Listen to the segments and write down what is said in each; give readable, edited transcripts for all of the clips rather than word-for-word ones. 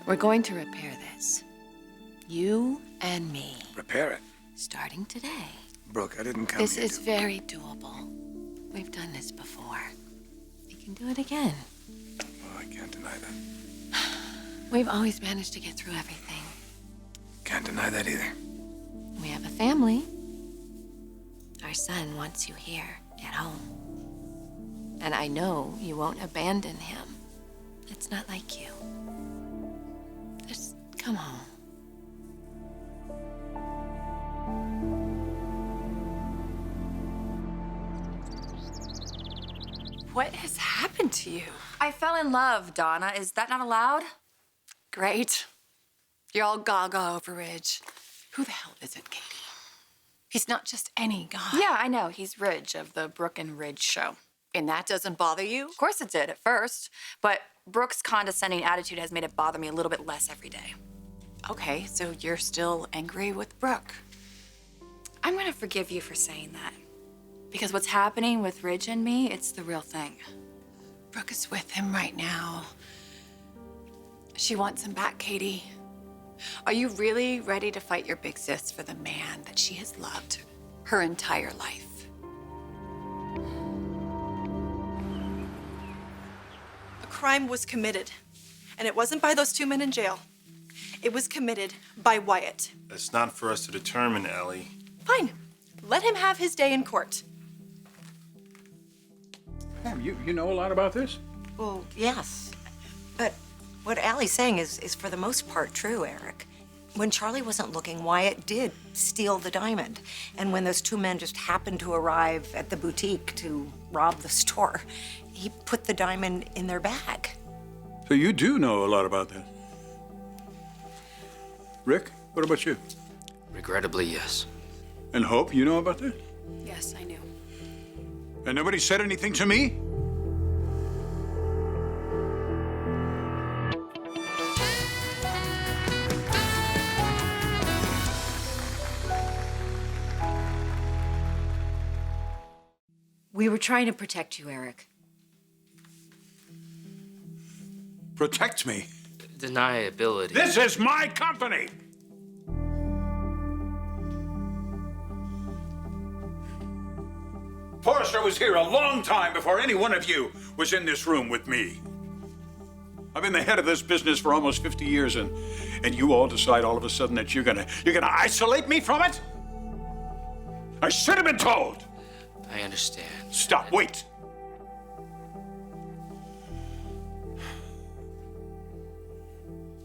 We're going to repair this. You and me. Repair it? Starting today. Brooke, I didn't come This here is very doable. We've done this before. We can do it again. Well, I can't deny that. We've always managed to get through everything. Can't deny that either. We have a family. Our son wants you here at home. And I know you won't abandon him. It's not like you. Just come home. What has happened to you? I fell in love, Donna. Is that not allowed? Great. You're all gaga over Ridge. Who the hell is it, Katie? He's not just any guy. Yeah, I know. He's Ridge of the Brooke and Ridge show. And that doesn't bother you? Of course it did at first, but Brooke's condescending attitude has made it bother me a little bit less every day. Okay, so you're still angry with Brooke. I'm gonna forgive you for saying that. Because what's happening with Ridge and me, it's the real thing. Brooke is with him right now. She wants him back, Katie. Are you really ready to fight your big sis for the man that she has loved her entire life? A crime was committed, and it wasn't by those two men in jail. It was committed by Wyatt. That's not for us to determine, Ellie. Fine. Let him have his day in court. Pam, you know a lot about this? Well, yes. But what Allie's saying is for the most part true, Eric. When Charlie wasn't looking, Wyatt did steal the diamond. And when those two men just happened to arrive at the boutique to rob the store, he put the diamond in their bag. So you do know a lot about this. Rick, what about you? Regrettably, yes. And Hope, you know about this? Yes, I knew. And nobody said anything to me? We were trying to protect you, Eric. Protect me? Deniability. This is my company! Forrester was here a long time before any one of you was in this room with me. I've been the head of this business for almost 50 years, and you all decide all of a sudden that you're gonna isolate me from it? I should have been told! I understand. Stop, wait!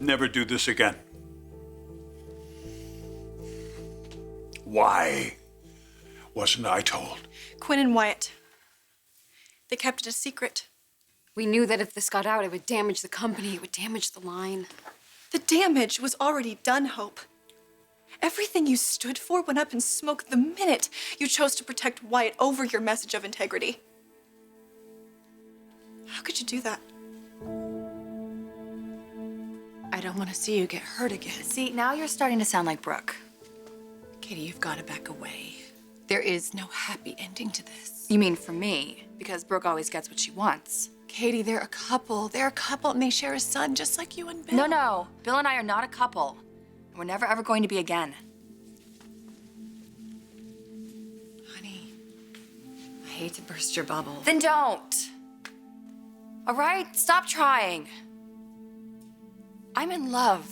Never do this again. Why wasn't I told? Quinn and Wyatt. They kept it a secret. We knew that if this got out, it would damage the company, it would damage the line. The damage was already done, Hope. Everything you stood for went up in smoke the minute you chose to protect Wyatt over your message of integrity. How could you do that? I don't want to see you get hurt again. See, now you're starting to sound like Brooke. Katie, you've got to back away. There is no happy ending to this. You mean for me? Because Brooke always gets what she wants. Katie, they're a couple. They're a couple, and they share a son just like you and Bill. No. Bill and I are not a couple. We're never, ever going to be again. Honey, I hate to burst your bubble. Then don't. All right? Stop trying. I'm in love,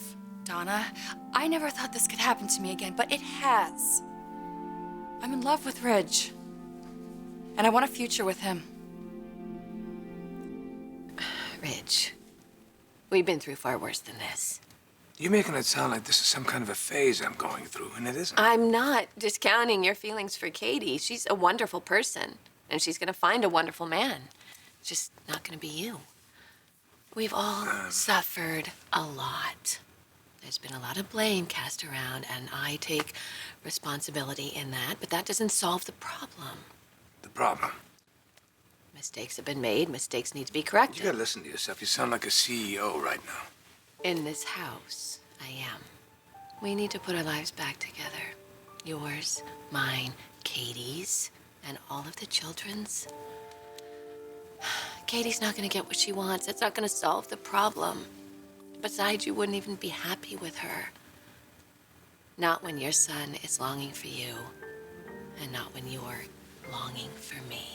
Donna. I never thought this could happen to me again, but it has. I'm in love with Ridge. And I want a future with him. Ridge, we've been through far worse than this. You're making it sound like this is some kind of a phase I'm going through, and it isn't. I'm not discounting your feelings for Katie. She's a wonderful person, and she's gonna find a wonderful man. It's just not gonna be you. We've all suffered a lot. There's been a lot of blame cast around, and I take responsibility in that, but that doesn't solve the problem. The problem? Mistakes have been made. Mistakes need to be corrected. You gotta listen to yourself. You sound like a CEO right now. In this house, I am. We need to put our lives back together. Yours, mine, Katie's, and all of the children's. Katie's not gonna get what she wants. That's not gonna solve the problem. Besides, you wouldn't even be happy with her. Not when your son is longing for you, and not when you're longing for me.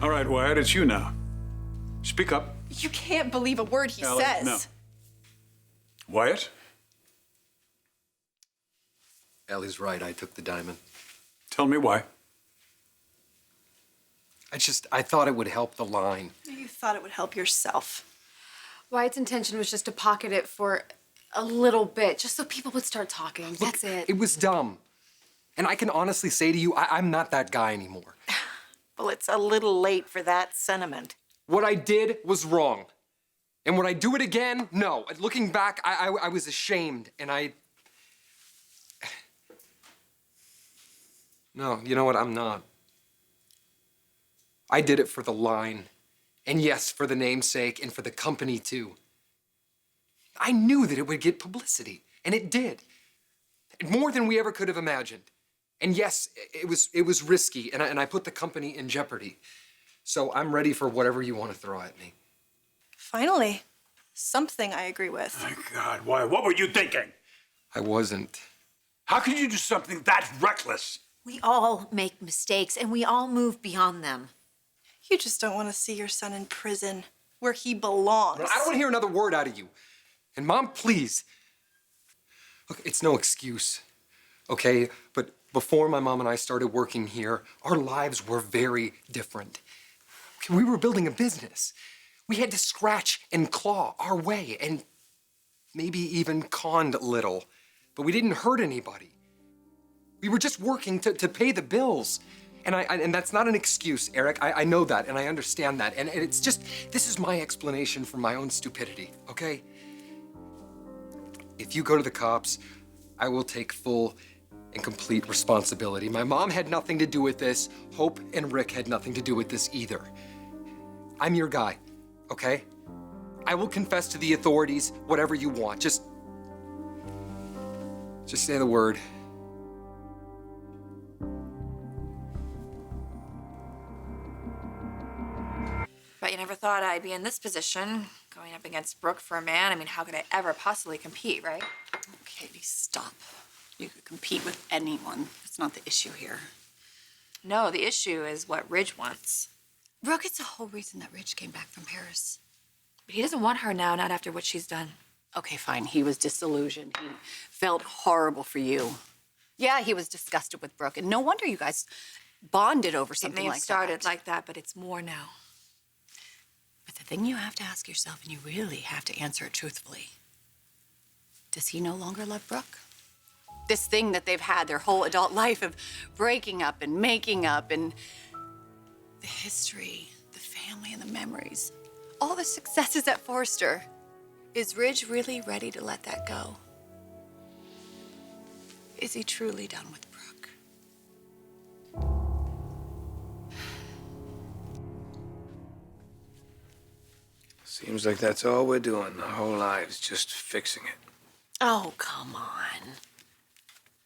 All right, Wyatt, it's you now. Speak up. You can't believe a word he Allie, says. no. Wyatt? Ellie's right. I took the diamond. Tell me why. I thought it would help the line. You thought it would help yourself. Wyatt's intention was just to pocket it for a little bit, just so people would start talking. That's it. It was dumb. And I can honestly say to you, I'm not that guy anymore. Well, it's a little late for that sentiment. What I did was wrong. And would I do it again? No. Looking back, I was ashamed, and No, you know what? I'm not. I did it for the line. And yes, for the namesake, and for the company, too. I knew that it would get publicity, and it did. More than we ever could have imagined. And yes, it was risky, and I put the company in jeopardy. So I'm ready for whatever you want to throw at me. Finally, something I agree with. My God, Wyatt, what were you thinking? I wasn't. How could you do something that reckless? We all make mistakes, and we all move beyond them. You just don't want to see your son in prison, where he belongs. I don't want to hear another word out of you. And Mom, please. Look, it's no excuse, okay? But before my mom and I started working here, our lives were very different. We were building a business. We had to scratch and claw our way, and maybe even conned a little, but we didn't hurt anybody. We were just working to pay the bills. And that's not an excuse, Eric. I know that, and I understand that. And it's just, this is my explanation for my own stupidity, okay? If you go to the cops, I will take full and complete responsibility. My mom had nothing to do with this. Hope and Rick had nothing to do with this either. I'm your guy, okay? I will confess to the authorities, whatever you want. Just say the word. But you never thought I'd be in this position, going up against Brooke for a man. I mean, how could I ever possibly compete, right? Katie, stop. You could compete with anyone. That's not the issue here. No, the issue is what Ridge wants. Brooke, it's the whole reason that Ridge came back from Paris. But he doesn't want her now, not after what she's done. Okay, fine. He was disillusioned. He felt horrible for you. Yeah, he was disgusted with Brooke, and no wonder you guys bonded over something It may have like started that. like that, but it's more now. But the thing you have to ask yourself, and you really have to answer it truthfully, does he no longer love Brooke? This thing that they've had their whole adult life of breaking up and making up, and the history, the family, and the memories, all the successes at Forrester. Is Ridge really ready to let that go? Is he truly done with Brooke? Seems like that's all we're doing the whole lives, just fixing it. Oh, come on.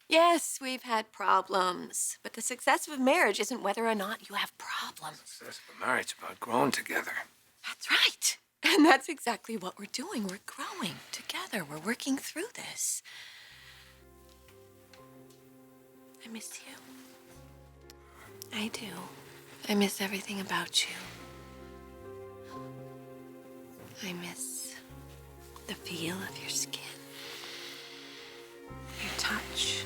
Yes, we've had problems, but the success of a marriage isn't whether or not you have problems. Success of a marriage about growing together. That's right. And that's exactly what we're doing. We're growing together. We're working through this. I miss you. I do. I miss everything about you. I miss the feel of your skin, your touch.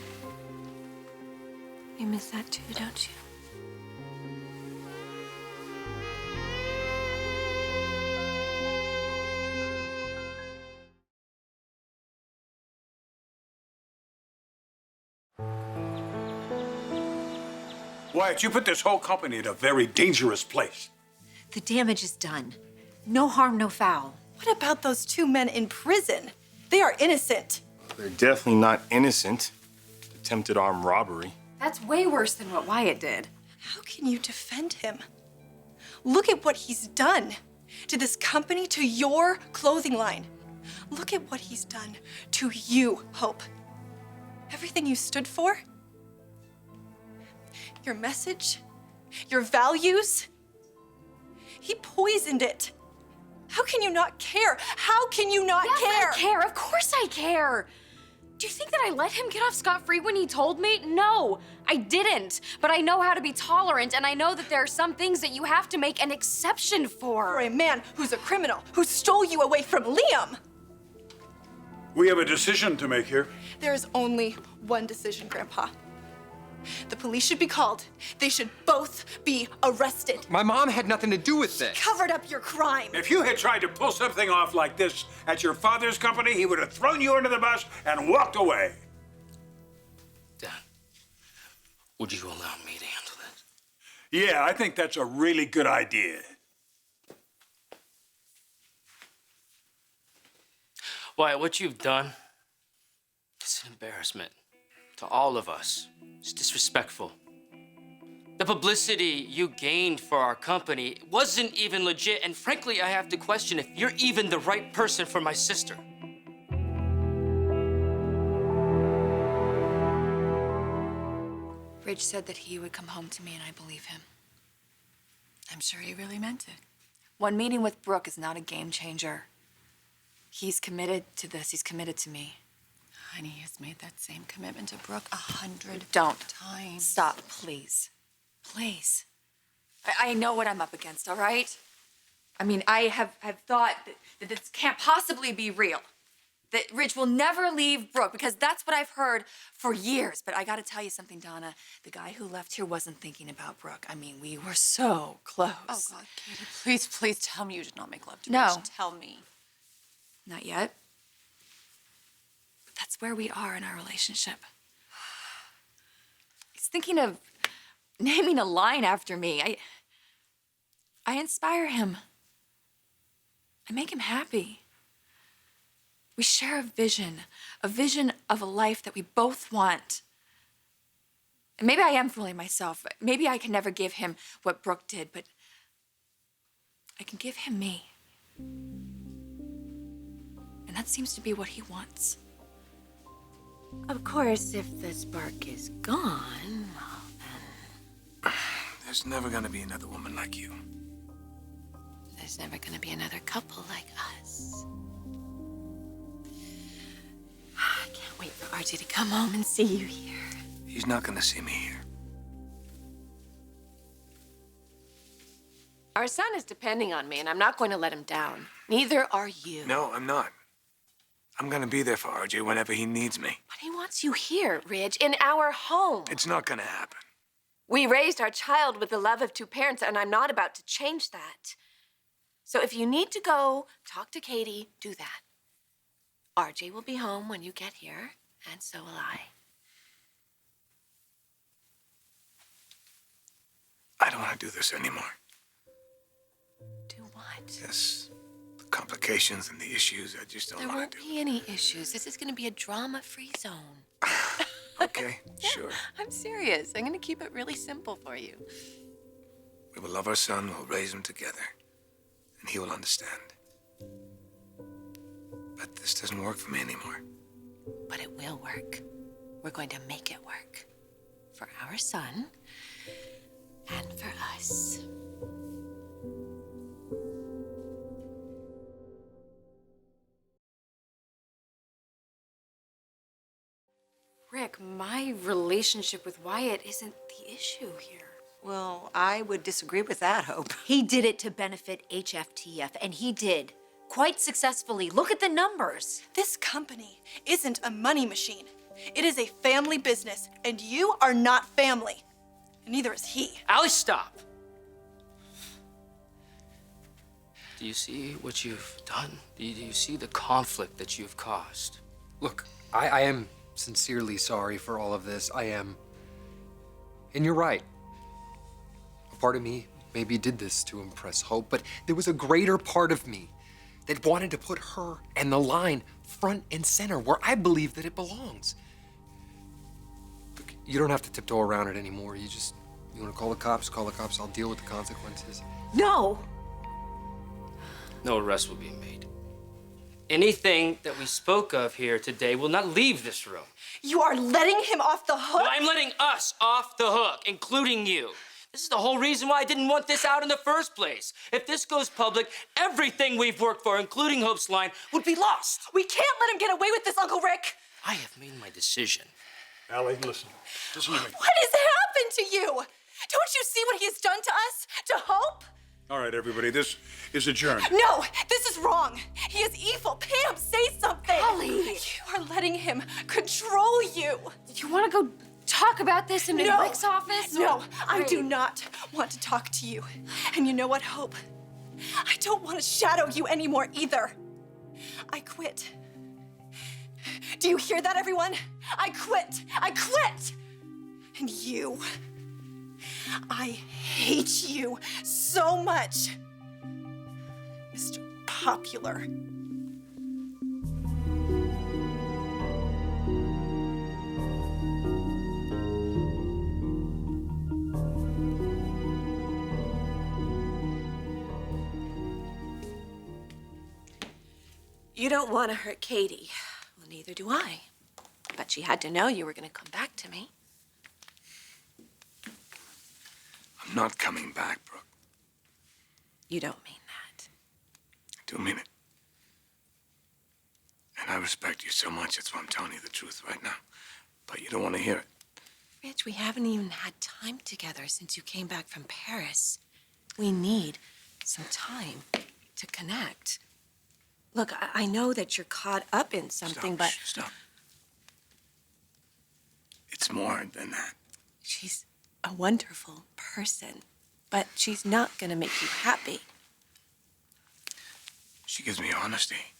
You miss that too, don't you? Wyatt, you put this whole company in a very dangerous place. The damage is done. No harm, no foul. What about those two men in prison? They are innocent. They're definitely not innocent. Attempted armed robbery. That's way worse than what Wyatt did. How can you defend him? Look at what he's done to this company, to your clothing line. Look at what he's done to you, Hope. Everything you stood for, your message, your values, he poisoned it. How can you not care? How can you not care? I care. Of course I care. Do you think that I let him get off scot-free when he told me? No, I didn't. But I know how to be tolerant, and I know that there are some things that you have to make an exception for. For a man who's a criminal, who stole you away from Liam. We have a decision to make here. There is only one decision, Grandpa. The police should be called. They should both be arrested. My mom had nothing to do with this. Covered up your crime. If you had tried to pull something off like this at your father's company, he would have thrown you under the bus and walked away. Dad, would you allow me to handle this? Yeah, I think that's a really good idea. Wyatt, what you've done, it's an embarrassment to all of us. It's disrespectful. The publicity you gained for our company wasn't even legit, and frankly, I have to question if you're even the right person for my sister. Ridge said that he would come home to me, and I believe him. I'm sure he really meant it. One meeting with Brooke is not a game changer. He's committed to this. He's committed to me. And he has made that same commitment to Brooke 100 times. Stop, please. Please. I know what I'm up against, all right? I mean, I have thought that this can't possibly be real. That Ridge will never leave Brooke, because that's what I've heard for years. But I gotta tell you something, Donna. The guy who left here wasn't thinking about Brooke. I mean, we were so close. Oh, God, Katie, please, please tell me you did not make love to No. Ridge. Tell me. Not yet. But that's where we are in our relationship. He's thinking of naming a line after me. I inspire him. I make him happy. We share a vision of a life that we both want. And maybe I am fooling myself. Maybe I can never give him what Brooke did, but I can give him me. And that seems to be what he wants. Of course, if the spark is gone, well, then There's never gonna be another woman like you. there's never going to be another couple like us. I can't wait for Archie to come home and see you here. He's not gonna see me here. Our son is depending on me, and I'm not going to let him down. Neither are you. No, I'm not. I'm gonna be there for RJ whenever he needs me. But he wants you here, Ridge, in our home. It's not gonna happen. We raised our child with the love of two parents, and I'm not about to change that. So if you need to go talk to Katie, do that. RJ will be home when you get here, and so will I. I don't want to do this anymore. Do what? Yes, the complications and the issues, I just don't There want won't to do. be any issues. This is going to be a drama-free zone. Okay, sure. I'm serious. I'm going to keep it really simple for you. We will love our son, we'll raise him together, and he will understand. But this doesn't work for me anymore. But it will work. We're going to make it work. For our son and for us. Rick, my relationship with Wyatt isn't the issue here. Well, I would disagree with that, Hope. He did it to benefit HFTF, and he did. Quite successfully. Look at the numbers. This company isn't a money machine. It is a family business, and you are not family. And neither is he. Allie, stop! Do you see what you've done? Do you see the conflict that you've caused? Look, I am sincerely sorry for all of this. I am. And you're right. A part of me maybe did this to impress Hope, but there was a greater part of me that wanted to put her and the line front and center where I believe that it belongs. Look, you don't have to tiptoe around it anymore. You want to call the cops, I'll deal with the consequences. No! No arrest will be made. Anything that we spoke of here today will not leave this room. You are letting him off the hook? No, I'm letting us off the hook, including you. This is the whole reason why I didn't want this out in the first place. If this goes public, everything we've worked for, including Hope's line, would be lost. We can't let him get away with this, Uncle Rick. I have made my decision. Allie, listen. Listen to me. What has happened to you? Don't you see what he has done to us, to Hope? All right, everybody, this is adjourned. No, this is wrong. He is evil. Pam, say something. Allie. You are letting him control you. Do you want to go talk about this in Rick's office? No, I do not want to talk to you. And you know what, Hope? I don't want to shadow you anymore either. I quit. Do you hear that, everyone? I quit. I quit. And you, I hate you so much, Mr. Popular. You don't want to hurt Katie. Well, neither do I. But she had to know you were going to come back to me. I'm not coming back, Brooke. You don't mean that. I do mean it. And I respect you so much, that's why I'm telling you the truth right now. But you don't want to hear it. Rich, we haven't even had time together since you came back from Paris. We need some time to connect. Look, I know that you're caught up in something, but... Stop. It's more than that. She's a wonderful person, but she's not gonna make you happy. She gives me honesty.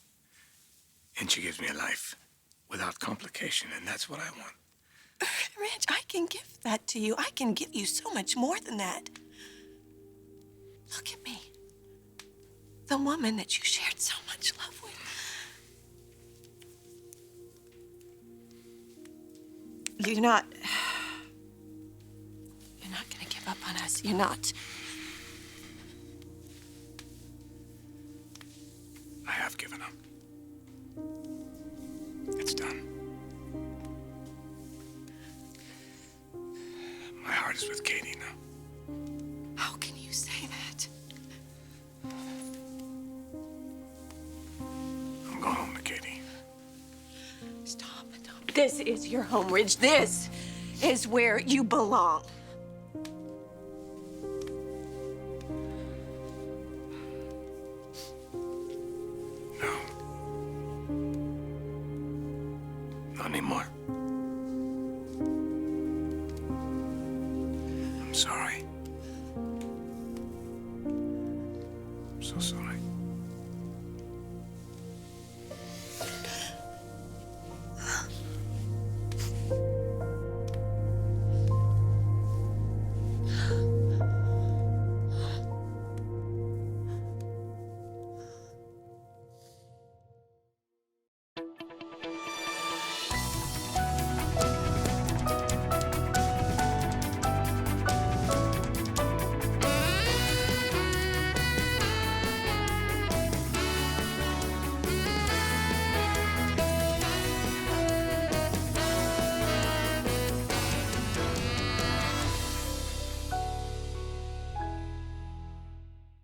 And she gives me a life without complication, and that's what I want. Rich, I can give that to you. I can give you so much more than that. Look at me. The woman that you shared so much love with. You're not gonna give up on us. You're not. I have given up. It's done. My heart is with Katie now. How can you say that? I'm going home to Katie. Stop. This is your home, Ridge. This is where you belong.